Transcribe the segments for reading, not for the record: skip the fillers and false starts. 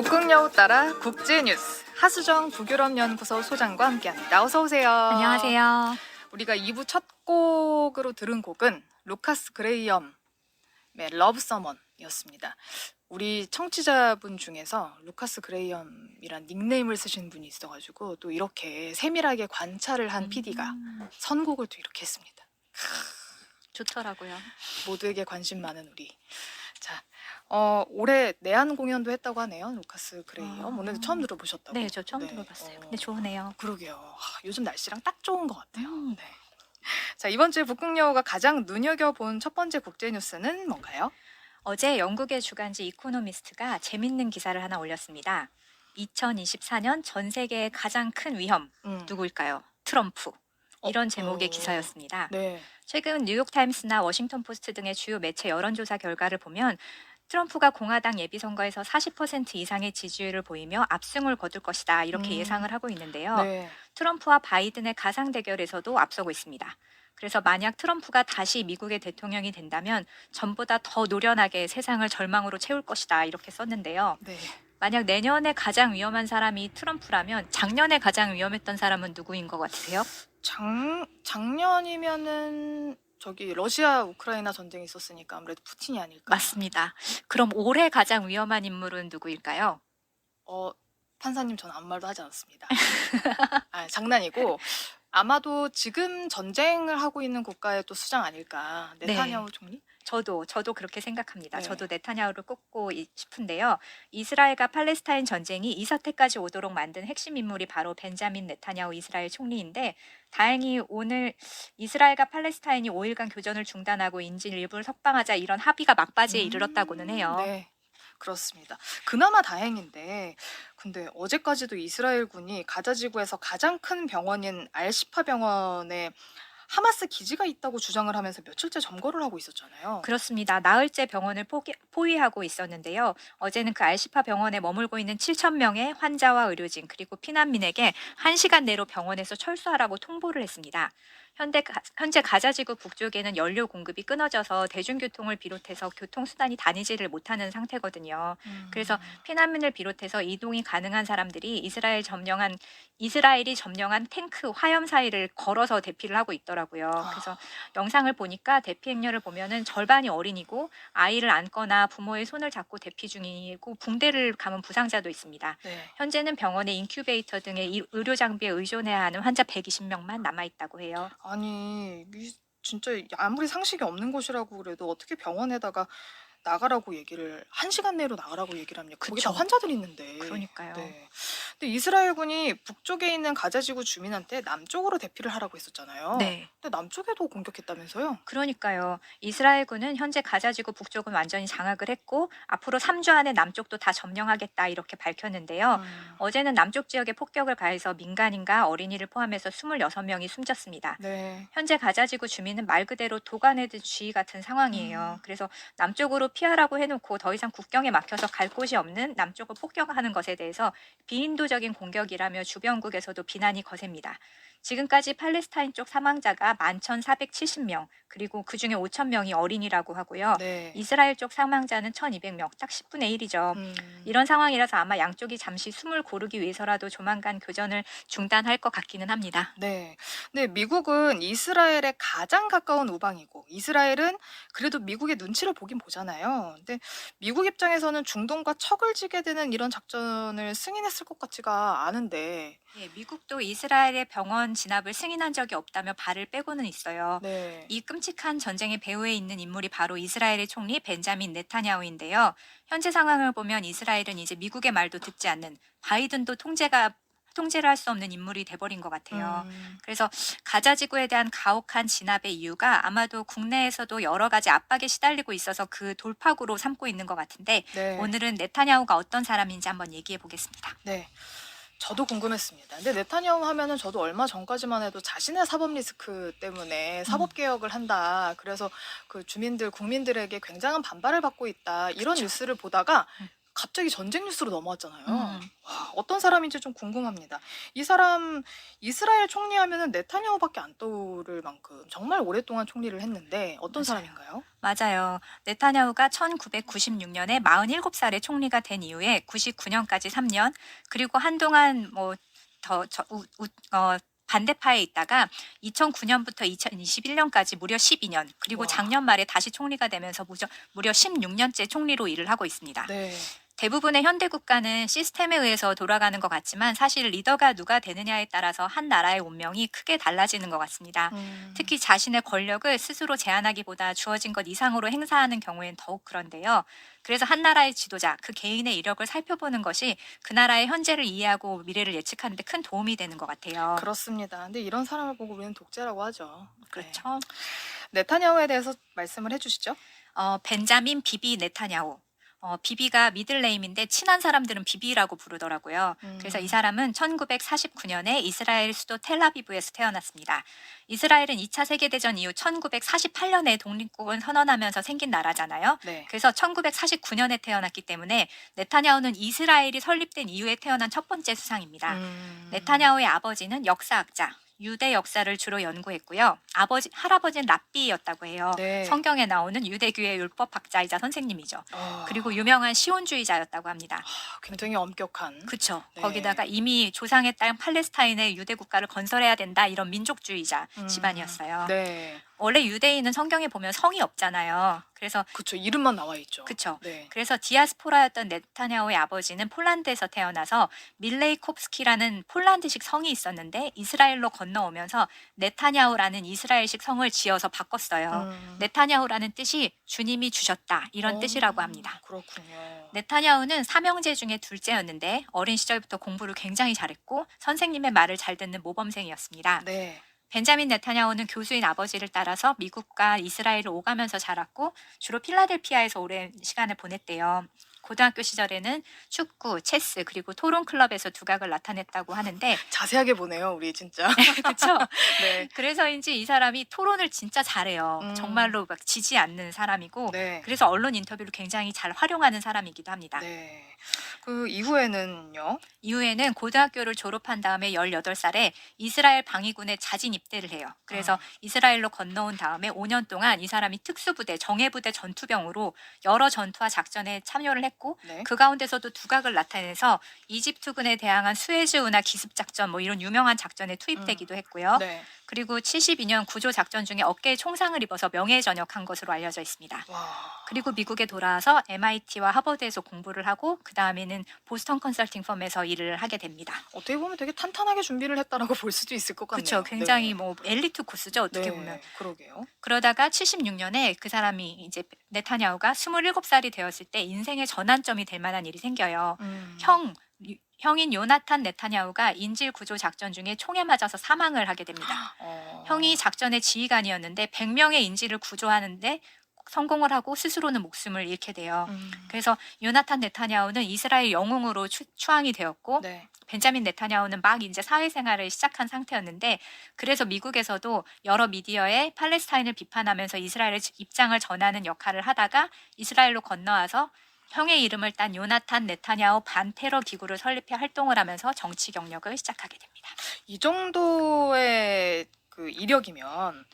북극여우 따라 국제뉴스 하수정 북유럽연구소 소장과 함께합니다. 어서 오세요. 안녕하세요. 우리가 2부 첫 곡으로 들은 곡은 루카스 그레이엄의 러브 서먼이었습니다. 우리 청취자분 중에서 루카스 그레이엄이란 닉네임을 쓰신 분이 있어가지고 또 이렇게 세밀하게 관찰을 한 PD가 선곡을 또 이렇게 했습니다. 좋더라고요. 모두에게 관심 많은 우리. 자, 올해 내한 공연도 했다고 하네요. 루카스 그레이엄. 오늘 처음 들어보셨다고? 네, 저 처음 들어봤어요. 근데 좋으네요. 그러게요. 요즘 날씨랑 딱 좋은 것 같아요. 음. 네. 자, 이번 주에 북극여우가 가장 눈여겨본 첫 번째 국제 뉴스는 뭔가요? 어제 영국의 주간지 이코노미스트가 재밌는 기사를 하나 올렸습니다. 2024년 전 세계의 가장 큰 위험 누구일까요? 트럼프. 이런 제목의 기사였습니다. 네. 최근 뉴욕타임스나 워싱턴 포스트 등의 주요 매체 여론조사 결과를 보면 트럼프가 공화당 예비선거에서 40% 이상의 지지율을 보이며 압승을 거둘 것이다 이렇게 예상을 하고 있는데요. 네. 트럼프와 바이든의 가상 대결에서도 앞서고 있습니다. 그래서 만약 트럼프가 다시 미국의 대통령이 된다면 전보다 더 노련하게 세상을 절망으로 채울 것이다 이렇게 썼는데요. 네. 만약 내년에 가장 위험한 사람이 트럼프라면 작년에 가장 위험했던 사람은 누구인 것 같으세요? 작년이면은 저기 러시아 우크라이나 전쟁이 있었으니까 아무래도 푸틴이 아닐까. 맞습니다. 그럼 올해 가장 위험한 인물은 누구일까요? 판사님 전 아무 말도 하지 않았습니다. 장난이고 아마도 지금 전쟁을 하고 있는 국가의 또 수장 아닐까. 네타냐후 총리? 저도 그렇게 생각합니다. 네. 저도 네타냐후를 꼽고 싶은데요. 이스라엘과 팔레스타인 전쟁이 이 사태까지 오도록 만든 핵심 인물이 바로 벤자민 네타냐후 이스라엘 총리인데 다행히 오늘 이스라엘과 팔레스타인이 5일간 교전을 중단하고 인질 일부를 석방하자 이런 합의가 막바지에 이르렀다고는 해요. 네. 그렇습니다. 그나마 다행인데 근데 어제까지도 이스라엘군이 가자 지구에서 가장 큰 병원인 알시파 병원에 하마스 기지가 있다고 주장을 하면서 며칠째 점거를 하고 있었잖아요. 그렇습니다. 나흘째 병원을 포위하고 있었는데요. 어제는 그 알시파 병원에 머물고 있는 7천 명의 환자와 의료진 그리고 피난민에게 1시간 내로 병원에서 철수하라고 통보를 했습니다. 현재 가자지구 북쪽에는 연료 공급이 끊어져서 대중교통을 비롯해서 교통수단이 다니지를 못하는 상태거든요. 그래서 피난민을 비롯해서 이동이 가능한 사람들이 이스라엘이 점령한 탱크 화염 사이를 걸어서 대피를 하고 있더라고요. 그래서 영상을 보니까 대피 행렬을 보면은 절반이 어린이고 아이를 안거나 부모의 손을 잡고 대피 중이고 붕대를 감은 부상자도 있습니다. 네. 현재는 병원의 인큐베이터 등의 의료 장비에 의존해야 하는 환자 120명만 남아 있다고 해요. 아니 진짜 아무리 상식이 없는 곳이라고 그래도 어떻게 병원에다가 나가라고 얘기를 1시간 내로 나가라고 얘기를 합니까? 거기 다 그쵸. 환자들이 있는데. 그러니까요. 네. 근데 이스라엘군이 북쪽에 있는 가자지구 주민한테 남쪽으로 대피를 하라고 했었잖아요. 네. 근데 남쪽에도 공격했다면서요? 그러니까요. 이스라엘군은 현재 가자지구 북쪽은 완전히 장악을 했고 앞으로 3주 안에 남쪽도 다 점령하겠다 이렇게 밝혔는데요. 어제는 남쪽 지역에 폭격을 가해서 민간인과 어린이를 포함해서 26명이 숨졌습니다. 네. 현재 가자지구 주민은 말 그대로 도간에 든 쥐 같은 상황이에요. 그래서 남쪽으로 피하라고 해놓고 더 이상 국경에 막혀서 갈 곳이 없는 남쪽을 폭격하는 것에 대해서 비인도적인 공격이라며 주변국에서도 비난이 거셉니다. 지금까지 팔레스타인 쪽 사망자가 11,470명, 그리고 그중에 5,000명이 어린이라고 하고요. 네. 이스라엘 쪽 사망자는 1,200명, 딱 10분의 1이죠. 이런 상황이라서 아마 양쪽이 잠시 숨을 고르기 위해서라도 조만간 교전을 중단할 것 같기는 합니다. 네. 근데 미국은 이스라엘에 가장 가까운 우방이고 이스라엘은 그래도 미국의 눈치를 보긴 보잖아요. 근데 미국 입장에서는 중동과 척을 지게 되는 이런 작전을 승인했을 것 같지가 않은데. 예, 미국도 이스라엘의 병원 진압을 승인한 적이 없다며 발을 빼고는 있어요. 네. 이 끔찍한 전쟁의 배후에 있는 인물이 바로 이스라엘의 총리 벤자민 네타냐후인데요. 현재 상황을 보면 이스라엘은 이제 미국의 말도 듣지 않는 바이든도 통제를 할 수 없는 인물이 돼버린 것 같아요. 그래서 가자지구에 대한 가혹한 진압의 이유가 아마도 국내에서도 여러 가지 압박에 시달리고 있어서 그 돌파구로 삼고 있는 것 같은데 네. 오늘은 네타냐후가 어떤 사람인지 한번 얘기해 보겠습니다. 네. 저도 궁금했습니다. 근데 네타냐후 하면은 저도 얼마 전까지만 해도 자신의 사법 리스크 때문에 사법 개혁을 한다. 그래서 그 국민들에게 굉장한 반발을 받고 있다. 이런 뉴스를 보다가 갑자기 전쟁 뉴스로 넘어왔잖아요. 음. 와, 어떤 사람인지 좀 궁금합니다. 이 사람 이스라엘 총리하면은 네타냐후밖에 안 떠오를 만큼 정말 오랫동안 총리를 했는데 어떤 맞아요. 사람인가요? 맞아요. 네타냐후가 1996년에 47살에 총리가 된 이후에 99년까지 3년, 그리고 한동안 반대파에 있다가 2009년부터 2021년까지 무려 12년, 그리고 와. 작년 말에 다시 총리가 되면서 무려 16년째 총리로 일을 하고 있습니다. 네. 대부분의 현대 국가는 시스템에 의해서 돌아가는 것 같지만 사실 리더가 누가 되느냐에 따라서 한 나라의 운명이 크게 달라지는 것 같습니다. 특히 자신의 권력을 스스로 제한하기보다 주어진 것 이상으로 행사하는 경우엔 더욱 그런데요. 그래서 한 나라의 지도자, 그 개인의 이력을 살펴보는 것이 그 나라의 현재를 이해하고 미래를 예측하는 데 큰 도움이 되는 것 같아요. 그렇습니다. 근데 이런 사람을 보고 우리는 독재라고 하죠. 네. 그렇죠. 네타냐후에 대해서 말씀을 해주시죠. 벤자민 비비 네타냐후. 비비가 미들네임인데 친한 사람들은 비비라고 부르더라고요. 그래서 이 사람은 1949년에 이스라엘 수도 텔아비브에서 태어났습니다. 이스라엘은 2차 세계대전 이후 1948년에 독립국을 선언하면서 생긴 나라잖아요. 네. 그래서 1949년에 태어났기 때문에 네타냐후는 이스라엘이 설립된 이후에 태어난 첫 번째 수상입니다. 네타냐후의 아버지는 역사학자, 유대 역사를 주로 연구했고요. 할아버지는 랍비였다고 해요. 네. 성경에 나오는 유대교의 율법학자이자 선생님이죠. 그리고 유명한 시온주의자였다고 합니다. 굉장히 엄격한. 그쵸. 네. 거기다가 이미 조상의 땅 팔레스타인에 유대 국가를 건설해야 된다 이런 민족주의자 집안이었어요. 네. 원래 유대인은 성경에 보면 성이 없잖아요. 그래서 그쵸. 이름만 나와 있죠. 그쵸. 네. 그래서 디아스포라였던 네타냐후의 아버지는 폴란드에서 태어나서 밀레이콥스키라는 폴란드식 성이 있었는데 이스라엘로 건너오면서 네타냐후라는 이스라엘식 성을 지어서 바꿨어요. 네타냐후라는 뜻이 주님이 주셨다 이런 뜻이라고 합니다. 그렇군요. 네타냐후는 삼형제 중에 둘째였는데 어린 시절부터 공부를 굉장히 잘했고 선생님의 말을 잘 듣는 모범생이었습니다. 네. 벤자민 네타냐후는 교수인 아버지를 따라서 미국과 이스라엘을 오가면서 자랐고 주로 필라델피아에서 오랜 시간을 보냈대요. 고등학교 시절에는 축구, 체스 그리고 토론 클럽에서 두각을 나타냈다고 하는데 자세하게 보네요, 우리 진짜. 그렇죠. 네. 그래서인지 이 사람이 토론을 진짜 잘해요. 음. 정말로 막 지지 않는 사람이고 네. 그래서 언론 인터뷰를 굉장히 잘 활용하는 사람이기도 합니다. 네. 그 이후에는요? 이후에는 고등학교를 졸업한 다음에 18살에 이스라엘 방위군에 자진 입대를 해요. 그래서 이스라엘로 건너온 다음에 5년 동안 이 사람이 특수부대, 정예부대 전투병으로 여러 전투와 작전에 참여를 했고 네. 그 가운데서도 두각을 나타내서 이집트군에 대항한 수에즈 운하 기습 작전 뭐 이런 유명한 작전에 투입되기도 했고요. 네. 그리고 72년 구조 작전 중에 어깨에 총상을 입어서 명예전역한 것으로 알려져 있습니다. 와. 그리고 미국에 돌아와서 MIT와 하버드에서 공부를 하고 그 다음에는 보스턴 컨설팅 펌에서 일을 하게 됩니다. 어떻게 보면 되게 탄탄하게 준비를 했다라고 볼 수도 있을 것 같네요. 그렇죠. 굉장히 네. 뭐 엘리트 코스죠. 어떻게 네. 보면. 그러게요. 그러다가 76년에 그 사람이 이제 네타냐후가 27살이 되었을 때 인생의 전환점이 될 만한 일이 생겨요. 형인 요나탄 네타냐후가 인질 구조 작전 중에 총에 맞아서 사망을 하게 됩니다. 형이 작전의 지휘관이었는데 100명의 인질을 구조하는데 성공을 하고 스스로는 목숨을 잃게 돼요. 그래서 요나탄 네타냐후는 이스라엘 영웅으로 추앙이 되었고 네. 벤자민 네타냐후는 막 이제 사회생활을 시작한 상태였는데 그래서 미국에서도 여러 미디어에 팔레스타인을 비판하면서 이스라엘의 입장을 전하는 역할을 하다가 이스라엘로 건너와서 형의 이름을 딴 요나탄 네타냐후 반테러 기구를 설립해 활동을 하면서 정치 경력을 시작하게 됩니다. 이 정도의 그 이력이면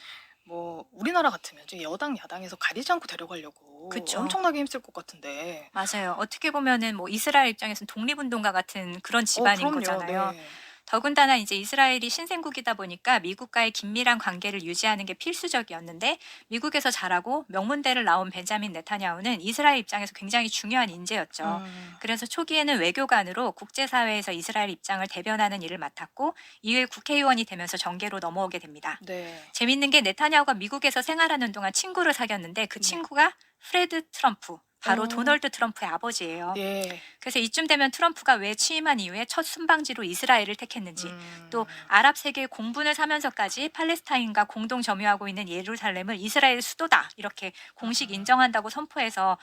뭐 우리나라 같으면 이제 여당 야당에서 가리지 않고 데려가려고 그쵸. 엄청나게 힘쓸 것 같은데. 맞아요. 어떻게 보면은 뭐 이스라엘 입장에서는 독립운동가 같은 그런 집안인 그럼요. 거잖아요. 네. 더군다나 이제 이스라엘이 신생국이다 보니까 미국과의 긴밀한 관계를 유지하는 게 필수적이었는데 미국에서 자라고 명문대를 나온 벤자민 네타냐후는 이스라엘 입장에서 굉장히 중요한 인재였죠. 그래서 초기에는 외교관으로 국제사회에서 이스라엘 입장을 대변하는 일을 맡았고 이후에 국회의원이 되면서 정계로 넘어오게 됩니다. 네. 재밌는 게 네타냐후가 미국에서 생활하는 동안 친구를 사귀었는데 그 네. 친구가 프레드 트럼프, 바로 어. 도널드 트럼프의 아버지예요. 예. 그래서 이쯤 되면 트럼프가 왜 취임한 이후에 첫 순방지로 이스라엘을 택했는지 또 음. 아랍 세계의 공분을 사면서까지 팔레스타인과 공동 점유하고 있는 예루살렘을 이스라엘 수도다 이렇게 공식 인정한다고 선포해서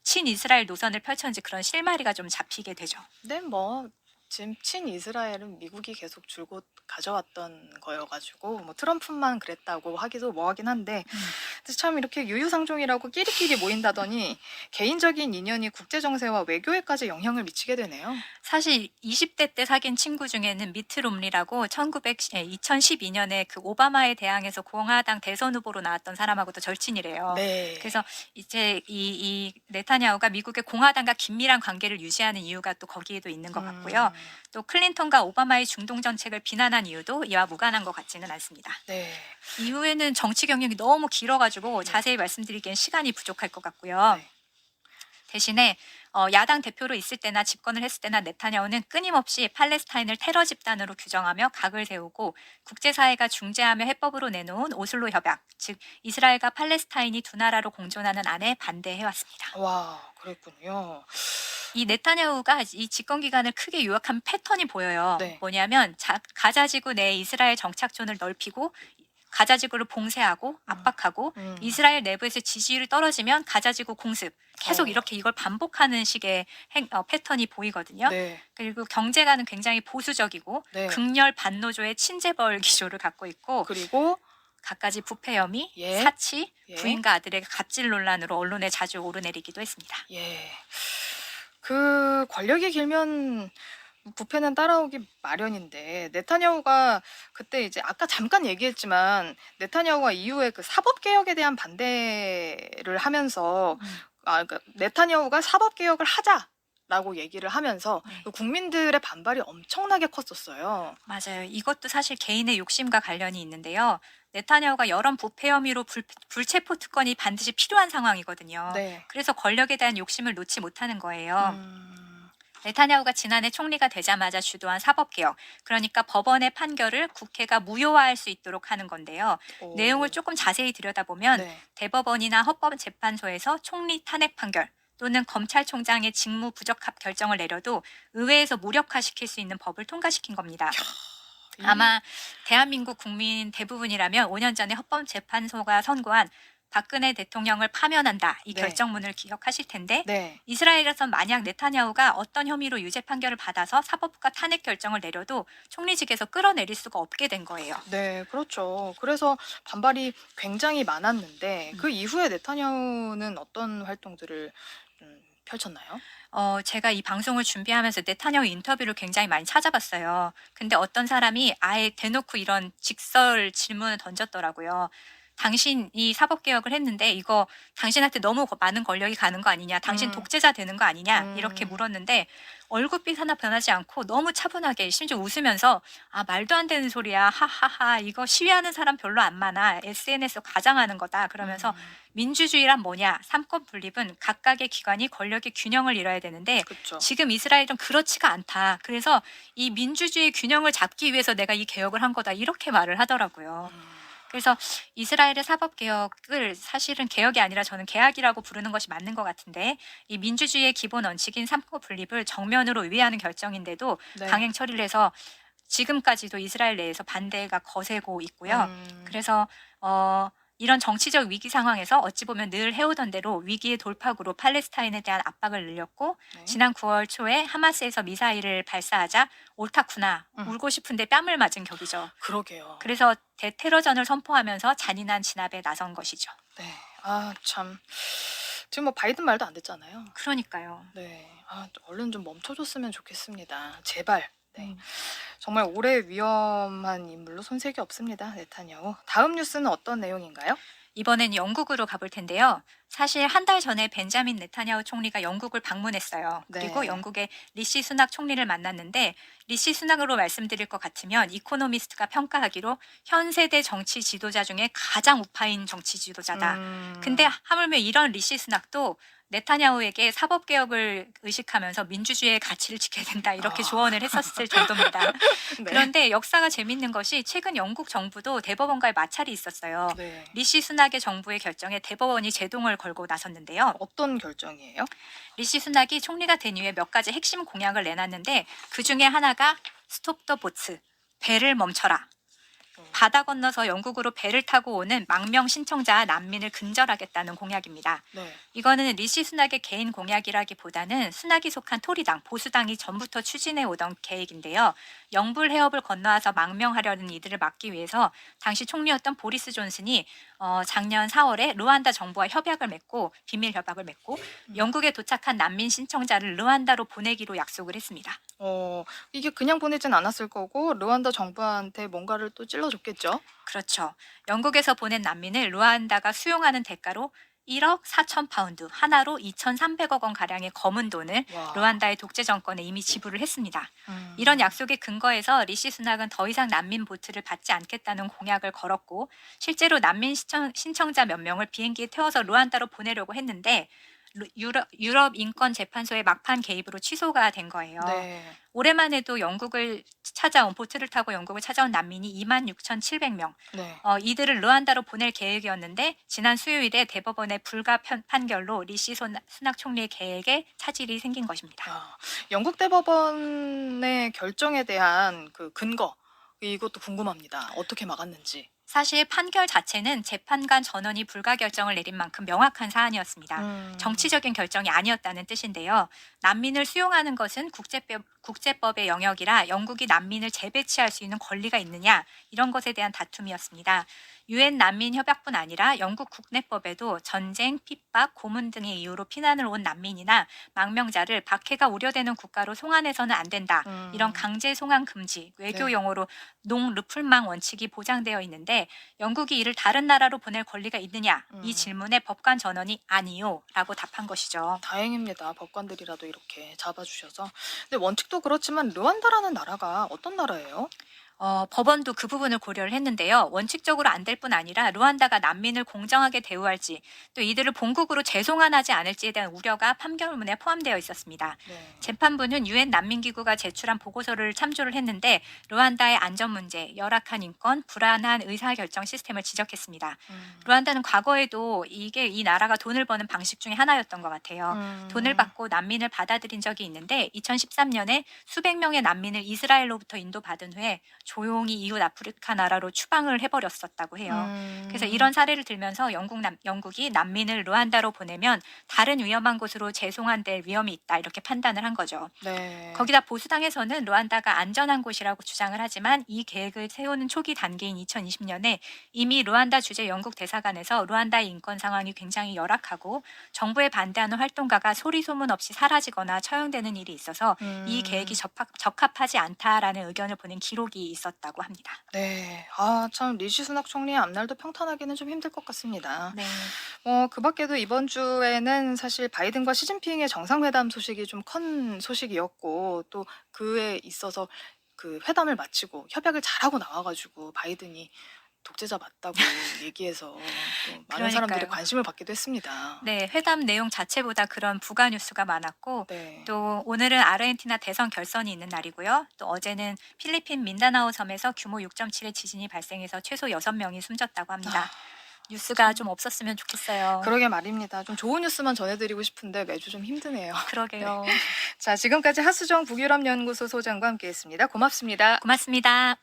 친이스라엘 노선을 펼쳤는지 그런 실마리가 좀 잡히게 되죠. 근데 뭐 지금 친이스라엘은 미국이 계속 줄곧 가져왔던 거여가지고 뭐 트럼프만 그랬다고 하기도 뭐하긴 한데 근데 참 이렇게 유유상종이라고 끼리끼리 모인다더니 개인적인 인연이 국제 정세와 외교에까지 영향을 미치게 되네요. 사실 20대 때 사귄 친구 중에는 미트 롬리라고 2012년에 그 오바마에 대항해서 공화당 대선 후보로 나왔던 사람하고도 절친이래요. 네. 그래서 이제 이 네타냐후가 미국의 공화당과 긴밀한 관계를 유지하는 이유가 또 거기에도 있는 것 같고요. 또 클린턴과 오바마의 중동 정책을 비난한 이유도 이와 무관한 것 같지는 않습니다. 네. 이후에는 정치 경력이 너무 길어가지고 자세히 말씀드리기엔 시간이 부족할 것 같고요. 네. 대신에 야당 대표로 있을 때나 집권을 했을 때나 네타냐후는 끊임없이 팔레스타인을 테러 집단으로 규정하며 각을 세우고 국제사회가 중재하며 해법으로 내놓은 오슬로 협약, 즉 이스라엘과 팔레스타인이 두 나라로 공존하는 안에 반대해왔습니다. 와, 그랬군요. 이 네타냐후가 이 집권 기간을 크게 요약한 패턴이 보여요. 네. 뭐냐면 가자지구 내 이스라엘 정착존을 넓히고 가자지구를 봉쇄하고 압박하고 이스라엘 내부에서 지지율이 떨어지면 가자지구 공습 계속 이렇게 이걸 반복하는 식의 패턴이 보이거든요. 네. 그리고 경제가는 굉장히 보수적이고 네. 극렬 반노조의 친재벌 기조를 갖고 있고 그리고 갖가지 부패 혐의, 예. 사치, 예. 부인과 아들의 갑질 논란으로 언론에 자주 오르내리기도 했습니다. 예. 그 권력이 길면 부패는 따라오기 마련인데 네타냐후가 그때 이제 아까 잠깐 얘기했지만 네타냐후가 이후에 그 사법 개혁에 대한 반대를 하면서 그러니까 네타냐후가 사법 개혁을 하자라고 얘기를 하면서 네. 그 국민들의 반발이 엄청나게 컸었어요. 맞아요. 이것도 사실 개인의 욕심과 관련이 있는데요. 네타냐후가 여러 부패 혐의로 불체포 특권이 반드시 필요한 상황이거든요. 네. 그래서 권력에 대한 욕심을 놓지 못하는 거예요. 음. 네타냐후가 지난해 총리가 되자마자 주도한 사법개혁, 그러니까 법원의 판결을 국회가 무효화할 수 있도록 하는 건데요. 오. 내용을 조금 자세히 들여다보면 네. 대법원이나 헌법재판소에서 총리 탄핵 판결 또는 검찰총장의 직무 부적합 결정을 내려도 의회에서 무력화시킬 수 있는 법을 통과시킨 겁니다. 아마 대한민국 국민 대부분이라면 5년 전에 헌법재판소가 선고한 박근혜 대통령을 파면한다 이 네. 결정문을 기억하실 텐데 네. 이스라엘에선 만약 네타냐후가 어떤 혐의로 유죄 판결을 받아서 사법부가 탄핵 결정을 내려도 총리직에서 끌어내릴 수가 없게 된 거예요. 네, 그렇죠. 그래서 반발이 굉장히 많았는데 그 이후에 네타냐후는 어떤 활동들을 펼쳤나요? 제가 이 방송을 준비하면서 네타냐후 인터뷰를 굉장히 많이 찾아봤어요. 근데 어떤 사람이 아예 대놓고 이런 직설 질문을 던졌더라고요. 당신이 사법개혁을 했는데 이거 당신한테 너무 많은 권력이 가는 거 아니냐, 당신 독재자 되는 거 아니냐 이렇게 물었는데 얼굴빛 하나 변하지 않고 너무 차분하게 심지어 웃으면서 아 말도 안 되는 소리야 하하하 이거 시위하는 사람 별로 안 많아 SNS 과장하는 거다 그러면서 민주주의란 뭐냐 삼권 분립은 각각의 기관이 권력의 균형을 이뤄야 되는데 그렇죠. 지금 이스라엘은 그렇지가 않다. 그래서 이 민주주의 균형을 잡기 위해서 내가 이 개혁을 한 거다 이렇게 말을 하더라고요. 그래서 이스라엘의 사법개혁을 사실은 개혁이 아니라 저는 개혁이라고 부르는 것이 맞는 것 같은데 이 민주주의의 기본 원칙인 삼권 분립을 정면으로 위배하는 결정인데도 네. 강행 처리를 해서 지금까지도 이스라엘 내에서 반대가 거세고 있고요. 그래서 이런 정치적 위기 상황에서 어찌 보면 늘 해오던 대로 위기의 돌파구로 팔레스타인에 대한 압박을 늘렸고 네. 지난 9월 초에 하마스에서 미사일을 발사하자 옳다구나 울고 싶은데 뺨을 맞은 격이죠. 그러게요. 그래서 대테러전을 선포하면서 잔인한 진압에 나선 것이죠. 네. 아, 참. 지금 뭐 바이든 말도 안 됐잖아요. 그러니까요. 네. 아, 얼른 좀 멈춰줬으면 좋겠습니다. 제발. 네. 정말 오래 위험한 인물로 손색이 없습니다. 네타냐후. 다음 뉴스는 어떤 내용인가요? 이번엔 영국으로 가볼 텐데요. 사실 한 달 전에 벤자민 네타냐후 총리가 영국을 방문했어요. 그리고 네. 영국의 리시 수낙 총리를 만났는데 리시 수낙으로 말씀드릴 것 같으면 이코노미스트가 평가하기로 현 세대 정치 지도자 중에 가장 우파인 정치 지도자다. 근데 하물며 이런 리시 수낙도 네타냐후에게 사법개혁을 의식하면서 민주주의의 가치를 지켜야 된다 이렇게 조언을 했었을 정도입니다. 네. 그런데 역사가 재밌는 것이 최근 영국 정부도 대법원과의 마찰이 있었어요. 네. 리시 수낙의 정부의 결정에 대법원이 제동을 걸고 나섰는데요. 어떤 결정이에요? 리시 수낙이 총리가 된 이후에 몇 가지 핵심 공약을 내놨는데 그 중에 하나가 스톱 더 보츠, 배를 멈춰라. 바다 건너서 영국으로 배를 타고 오는 망명 신청자 난민을 근절하겠다는 공약입니다. 네. 이거는 리시 수낙의 개인 공약이라기보다는 수낙이 속한 토리당, 보수당이 전부터 추진해 오던 계획인데요. 영불 해협을 건너와서 망명하려는 이들을 막기 위해서 당시 총리였던 보리스 존슨이 작년 4월에 르완다 정부와 비밀 협약을 맺고 영국에 도착한 난민 신청자를 르완다로 보내기로 약속을 했습니다. 이게 그냥 보내진 않았을 거고 르완다 정부한테 뭔가를 또 찔러줬겠죠? 그렇죠. 영국에서 보낸 난민을 르완다가 수용하는 대가로 1억 4천 파운드, 하나로 2,300억 원 가량의 검은 돈을 와. 르완다의 독재 정권에 이미 지불을 했습니다. 음. 이런 약속에 근거해서 리시 수낙은 더 이상 난민 보트를 받지 않겠다는 공약을 걸었고 실제로 난민 신청자 몇 명을 비행기에 태워서 르완다로 보내려고 했는데 유럽 인권 재판소의 막판 개입으로 취소가 된 거예요. 네. 올해만 해도 보트를 타고 영국을 찾아온 난민이 26,700명. 네. 이들을 르완다로 보낼 계획이었는데 지난 수요일에 대법원의 불가 판결로 리시 수낙 총리의 계획에 차질이 생긴 것입니다. 영국 대법원의 결정에 대한 그 근거 이것도 궁금합니다. 어떻게 막았는지. 사실 판결 자체는 재판관 전원이 불가 결정을 내린 만큼 명확한 사안이었습니다. 정치적인 결정이 아니었다는 뜻인데요. 난민을 수용하는 것은 국제법의 영역이라 영국이 난민을 재배치할 수 있는 권리가 있느냐 이런 것에 대한 다툼이었습니다. 유엔 난민 협약뿐 아니라 영국 국내법에도 전쟁, 핍박, 고문 등의 이유로 피난을 온 난민이나 망명자를 박해가 우려되는 국가로 송환해서는 안 된다. 이런 강제 송환 금지, 외교 네. 용어로 농 르풀망 원칙이 보장되어 있는데 영국이 이를 다른 나라로 보낼 권리가 있느냐? 이 질문에 법관 전원이 아니요 라고 답한 것이죠. 다행입니다. 법관들이라도 이렇게 잡아주셔서. 근데 원칙도 그렇지만 르완다라는 나라가 어떤 나라예요? 법원도 그 부분을 고려를 했는데요. 원칙적으로 안 될 뿐 아니라 르완다가 난민을 공정하게 대우할지 또 이들을 본국으로 재송환하지 않을지에 대한 우려가 판결문에 포함되어 있었습니다. 네. 재판부는 유엔 난민기구가 제출한 보고서를 참조를 했는데 르완다의 안전 문제, 열악한 인권, 불안한 의사결정 시스템을 지적했습니다. 르완다는 과거에도 이 나라가 돈을 버는 방식 중에 하나였던 것 같아요. 돈을 받고 난민을 받아들인 적이 있는데 2013년에 수백 명의 난민을 이스라엘로부터 인도받은 후에 조용히 이웃 아프리카 나라로 추방을 해버렸었다고 해요. 그래서 이런 사례를 들면서 영국이 난민을 르완다로 보내면 다른 위험한 곳으로 재송환될 위험이 있다 이렇게 판단을 한 거죠. 네. 거기다 보수당에서는 르완다가 안전한 곳이라고 주장을 하지만 이 계획을 세우는 초기 단계인 2020년에 이미 르완다 주재 영국 대사관에서 르완다의 인권 상황이 굉장히 열악하고 정부에 반대하는 활동가가 소리 소문 없이 사라지거나 처형되는 일이 있어서 이 계획이 적합하지 않다라는 의견을 보낸 기록이 있었다고 합니다. 네. 참 리시 수낙 총리의 앞날도 평탄하기는 좀 힘들 것 같습니다. 네. 그 밖에도 이번 주에는 사실 바이든과 시진핑의 정상회담 소식이 좀 큰 소식이었고 또 그에 있어서 그 회담을 마치고 협약을 잘하고 나와가지고 바이든이 독재자 맞다고 얘기해서 또 많은 사람들이 그러니까요. 관심을 받기도 했습니다. 네, 회담 내용 자체보다 그런 부가 뉴스가 많았고 네. 또 오늘은 아르헨티나 대선 결선이 있는 날이고요. 또 어제는 필리핀 민다나오 섬에서 규모 6.7의 지진이 발생해서 최소 6명이 숨졌다고 합니다. 뉴스가 좀 없었으면 좋겠어요. 그러게 말입니다. 좀 좋은 뉴스만 전해드리고 싶은데 매주 좀 힘드네요. 그러게요. 자, 지금까지 하수정 북유럽연구소 소장과 함께했습니다. 고맙습니다. 고맙습니다.